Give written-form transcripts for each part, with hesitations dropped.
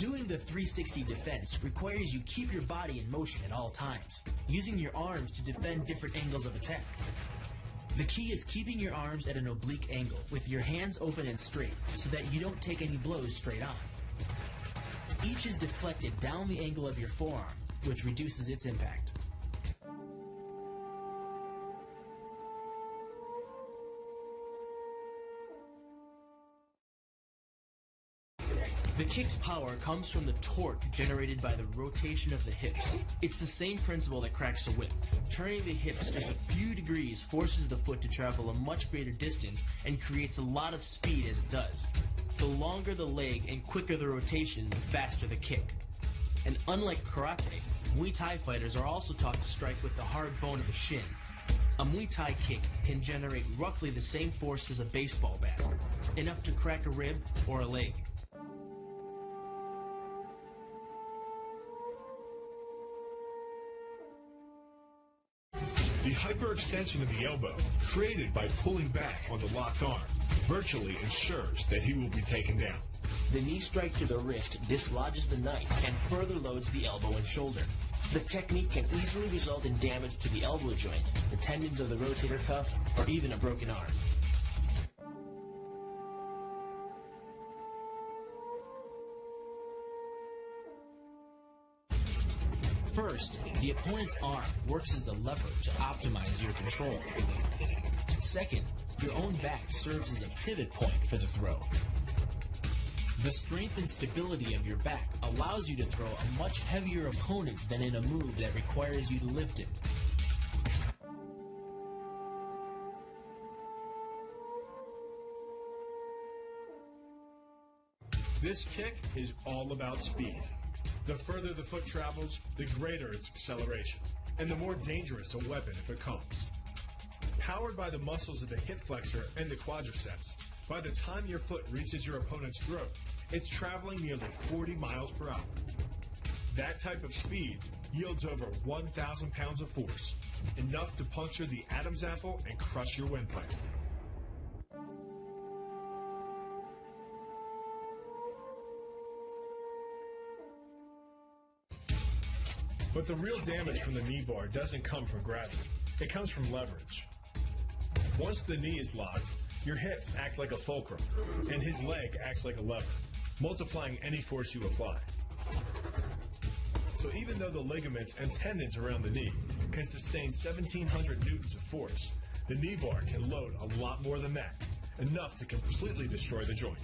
Doing the 360 defense requires you keep your body in motion at all times, using your arms to defend different angles of attack. The key is keeping your arms at an oblique angle with your hands open and straight so that you don't take any blows straight on. Each is deflected down the angle of your forearm, which reduces its impact. The kick's power comes from the torque generated by the rotation of the hips. It's the same principle that cracks a whip. Turning the hips just a few degrees forces the foot to travel a much greater distance and creates a lot of speed as it does. The longer the leg and quicker the rotation, the faster the kick. And unlike karate, Muay Thai fighters are also taught to strike with the hard bone of the shin. A Muay Thai kick can generate roughly the same force as a baseball bat, enough to crack a rib or a leg. The hyperextension of the elbow, created by pulling back on the locked arm, virtually ensures that he will be taken down. The knee strike to the wrist dislodges the knife and further loads the elbow and shoulder. The technique can easily result in damage to the elbow joint, the tendons of the rotator cuff, or even a broken arm. First, the opponent's arm works as the lever to optimize your control. Second, your own back serves as a pivot point for the throw. The strength and stability of your back allows you to throw a much heavier opponent than in a move that requires you to lift him. This kick is all about speed. The further the foot travels, the greater its acceleration, and the more dangerous a weapon it becomes. Powered by the muscles of the hip flexor and the quadriceps, by the time your foot reaches your opponent's throat, it's traveling nearly 40 miles per hour. That type of speed yields over 1,000 pounds of force, enough to puncture the Adam's apple and crush your windpipe. But the real damage from the knee bar doesn't come from gravity. It comes from leverage. Once the knee is locked, your hips act like a fulcrum, and his leg acts like a lever, multiplying any force you apply. So even though the ligaments and tendons around the knee can sustain 1,700 newtons of force, the knee bar can load a lot more than that, enough to completely destroy the joint.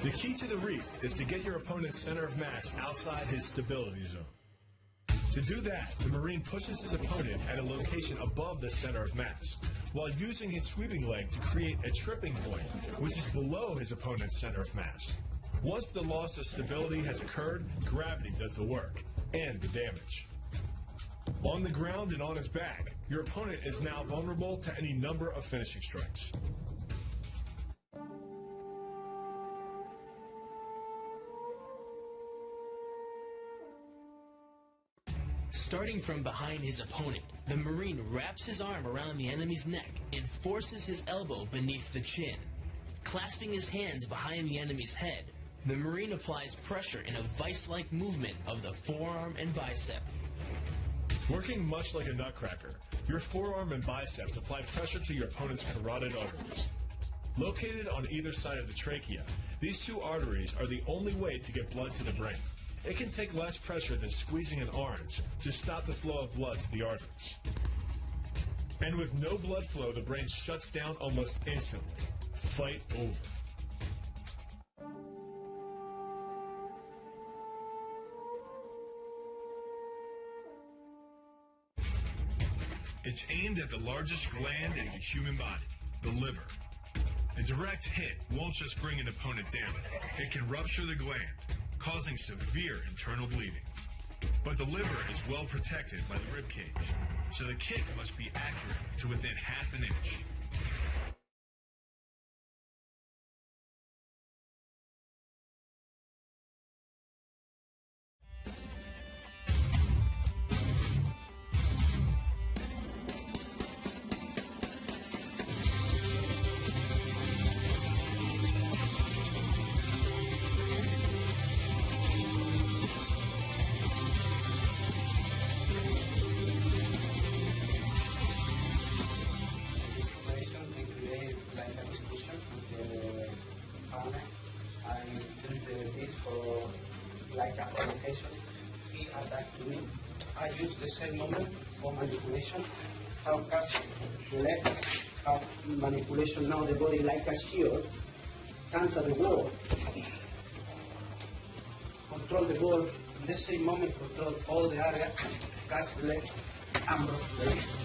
The key to the reap is to get your opponent's center of mass outside his stability zone. To do that, the Marine pushes his opponent at a location above the center of mass, while using his sweeping leg to create a tripping point, which is below his opponent's center of mass. Once the loss of stability has occurred, gravity does the work, and the damage. On the ground and on his back, your opponent is now vulnerable to any number of finishing strikes. Starting from behind his opponent, the Marine wraps his arm around the enemy's neck and forces his elbow beneath the chin. Clasping his hands behind the enemy's head, the Marine applies pressure in a vice-like movement of the forearm and bicep. Working much like a nutcracker, your forearm and biceps apply pressure to your opponent's carotid arteries. Located on either side of the trachea, these two arteries are the only way to get blood to the brain. It can take less pressure than squeezing an orange to stop the flow of blood to the arteries. And with no blood flow, the brain shuts down almost instantly. Fight over. It's aimed at the largest gland in the human body, the liver. A direct hit won't just bring an opponent down. It can rupture the gland, causing severe internal bleeding. But the liver is well protected by the rib cage, so the kick must be accurate to within half an inch. this for like a provocation. He attacked me. I use the same moment for manipulation. How catch the leg, how manipulation now the body like a shield, counter the wall, control the ball, in the same moment control all the area, catch the leg, and block the leg.